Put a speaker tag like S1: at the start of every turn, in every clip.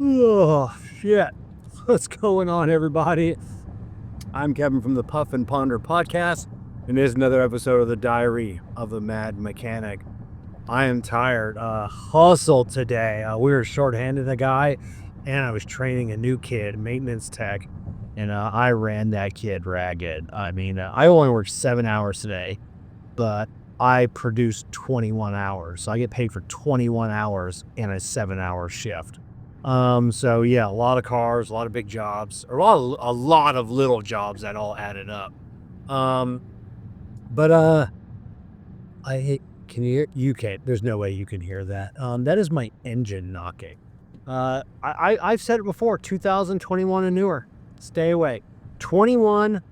S1: Oh, shit. What's going on, everybody? I'm Kevin from the Puff and Ponder podcast, and this is another episode of the Diary of a Mad Mechanic. I am tired. Hustled today. We were shorthanded a guy, and I was training a new kid, maintenance tech, and I ran that kid ragged. I mean, I only worked 7 hours today, but I produced 21 hours. So I get paid for 21 hours in a 7-hour shift. So yeah, a lot of cars, a lot of big jobs, or a lot of little jobs that all added up. But can you hear? You can't. There's no way you can hear that. That is my engine knocking. I've said it before. 2021 and newer. Stay away. 21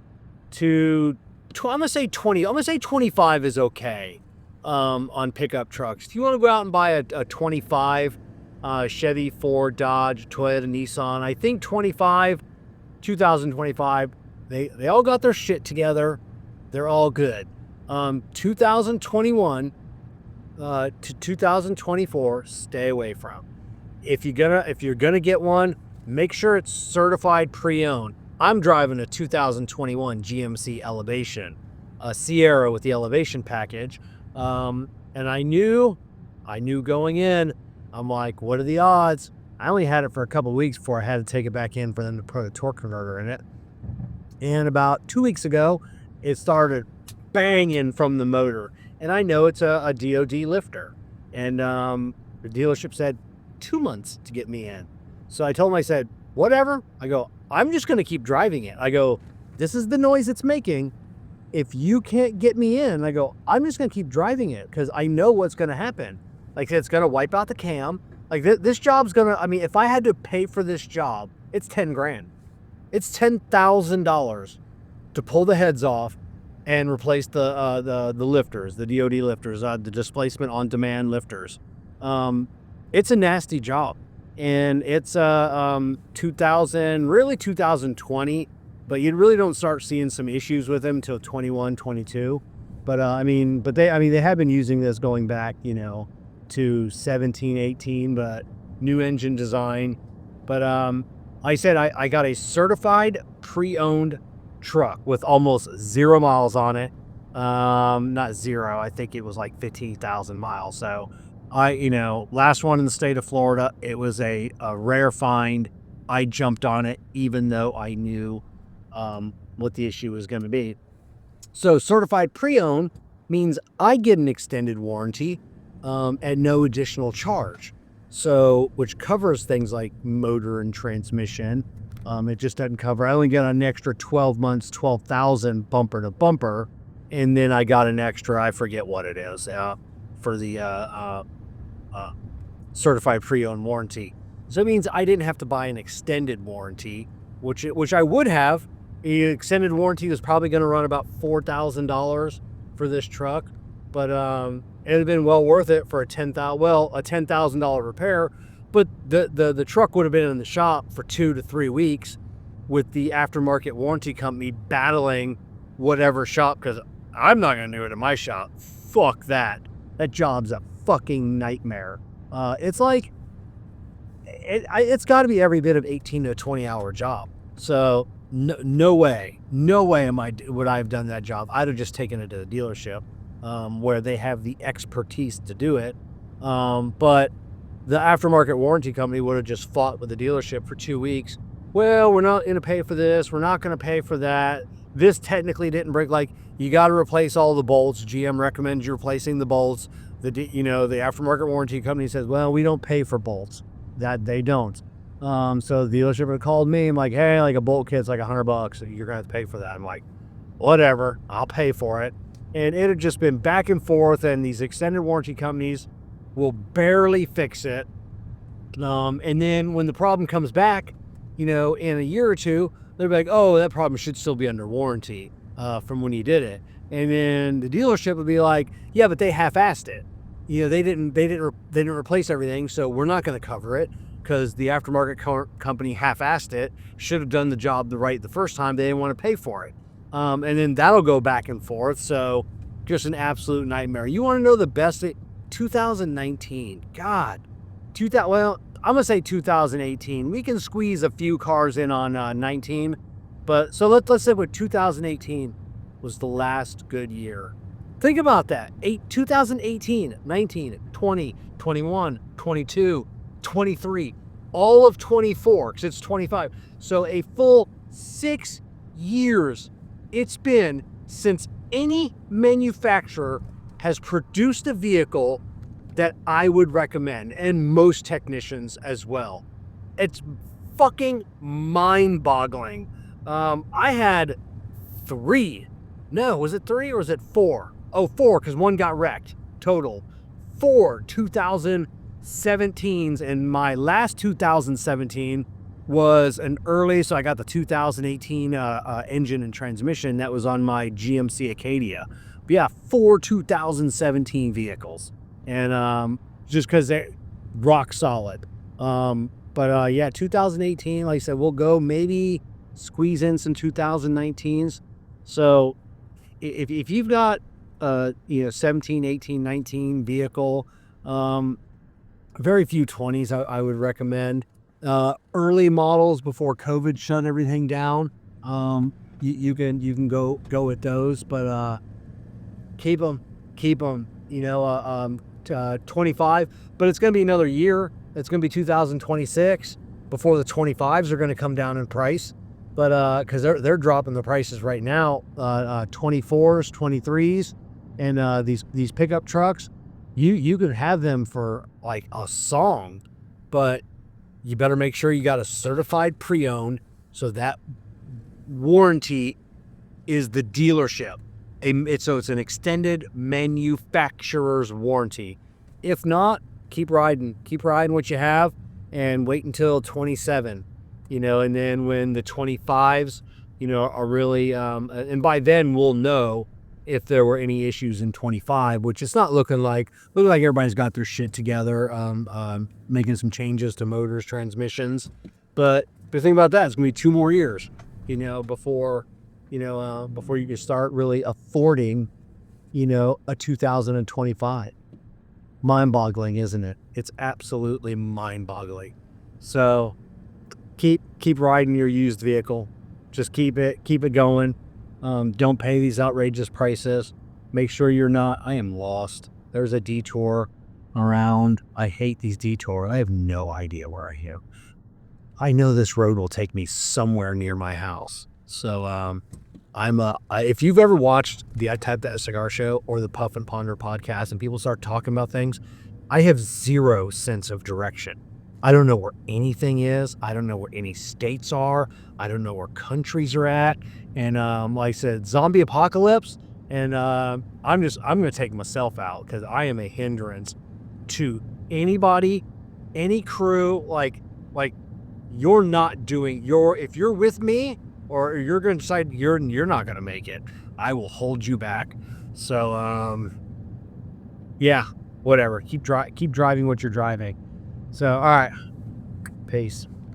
S1: to I'm gonna say 20. I'm gonna say 25 is okay. On pickup trucks. If you want to go out and buy a 25. Chevy, Ford, Dodge, Toyota, Nissan. I think 2025, they all got their shit together. They're all good. 2021 to 2024, stay away from. If you're gonna get one, make sure it's certified pre-owned. I'm driving a 2021 GMC Elevation, a Sierra with the Elevation package, and I knew going in. I'm like, what are the odds? I only had it for a couple of weeks before I had to take it back in for them to put a torque converter in it. And about 2 weeks ago, it started banging from the motor. And I know it's a DOD lifter. And the dealership said 2 months to get me in. So I told them, I said, whatever. I go, I'm just going to keep driving it. I go, this is the noise it's making. If you can't get me in, I go, I'm just going to keep driving it because I know what's going to happen. Like, it's going to wipe out the cam. Like, this job's going to, I mean, if I had to pay for this job, it's 10 grand. It's $10,000 to pull the heads off and replace the lifters, the DOD lifters, the displacement on demand lifters. It's a nasty job. And it's 2020, but you really don't start seeing some issues with them until 21, 22. But they have been using this going back, to 17, 18, but new engine design. But I said I got a certified pre-owned truck with almost 0 miles on it. Not zero, I think it was like 15,000 miles. So last one in the state of Florida, it was a rare find. I jumped on it even though I knew what the issue was going to be. So certified pre-owned means I get an extended warranty at no additional charge. So, which covers things like motor and transmission. It just doesn't cover. I only get an extra 12 months, 12,000 bumper to bumper. And then I got an extra, I forget what it is, for the certified pre-owned warranty. So it means I didn't have to buy an extended warranty, which I would have. The extended warranty was probably going to run about $4,000 for this truck. But it would have been well worth it for a $10,000 repair. But the truck would have been in the shop for 2 to 3 weeks with the aftermarket warranty company battling whatever shop, because I'm not going to do it in my shop. Fuck that. That job's a fucking nightmare. It's like, it's got to be every bit of 18 to a 20-hour job. So no way would I have done that job. I'd have just taken it to the dealership. Where they have the expertise to do it. But the aftermarket warranty company would have just fought with the dealership for 2 weeks. Well, we're not going to pay for this. We're not going to pay for that. This technically didn't break. Like, you got to replace all the bolts. GM recommends you replacing the bolts. The aftermarket warranty company says, well, we don't pay for bolts. That they don't. So the dealership had called me. I'm like, hey, like a bolt kit's like $100. You're going to have to pay for that. I'm like, whatever. I'll pay for it. And it had just been back and forth, and these extended warranty companies will barely fix it. And then when the problem comes back, in a year or two, they're like, oh, that problem should still be under warranty from when you did it. And then the dealership would be like, yeah, but they half-assed it. They didn't replace everything, so we're not going to cover it because the aftermarket company half-assed it, should have done the job the first time. They didn't want to pay for it. And then that'll go back and forth. So just an absolute nightmare. You want to know the best? 2019. God. I'm gonna say 2018. We can squeeze a few cars in on 19, but so let's say what 2018 was the last good year. Think about that. 2018, 19, 20, 21, 22, 23, all of 24, because it's 25. So a full 6 years it's been since any manufacturer has produced a vehicle that I would recommend, and most technicians as well. It's fucking mind-boggling. I had 3. No, was it 3 or was it 4? Oh, 4, because one got wrecked. Total 4 2017s, and my last 2017 was an early, so I got the 2018 engine and transmission that was on my GMC Acadia. But yeah, 4 2017 vehicles, and just because they're rock solid. But yeah, 2018, like I said, we'll go maybe squeeze in some 2019s. So if you've got 17, 18, 19 vehicle, very few 20s I would recommend. Early models before COVID shut everything down, you can go with those, but keep them 25, but it's going to be another year. It's going to be 2026 before the 25s are going to come down in price, but because they're dropping the prices right now. 24s, 23s, and these pickup trucks, you can have them for like a song, but you better make sure you got a certified pre-owned, so that warranty is the dealership. So it's an extended manufacturer's warranty. If not, keep riding what you have, and wait until 27, and then when the 25s, are really, and by then we'll know if there were any issues in 25, which it's not looking like everybody's got their shit together, making some changes to motors, transmissions. But the thing about that, it's gonna be 2 more years, before you can start really affording, a 2025. Mind-boggling, isn't it? It's absolutely mind-boggling. So keep riding your used vehicle. Just keep it going. Don't pay these outrageous prices. Make sure you're not. I am lost. There's a detour around. I hate these detours. I have no idea where I am. I know this road will take me somewhere near my house. So if you've ever watched the I Type That Cigar Show or the Puff and Ponder podcast, and people start talking about things, I have zero sense of direction. I don't know where anything is. I don't know where any states are. I don't know where countries are at. And like I said, zombie apocalypse. And I'm going to take myself out, because I am a hindrance to anybody, any crew. Like you're not doing if you're with me, or you're going to decide you're not going to make it, I will hold you back. So yeah, whatever. Keep driving what you're driving. So all right, peace.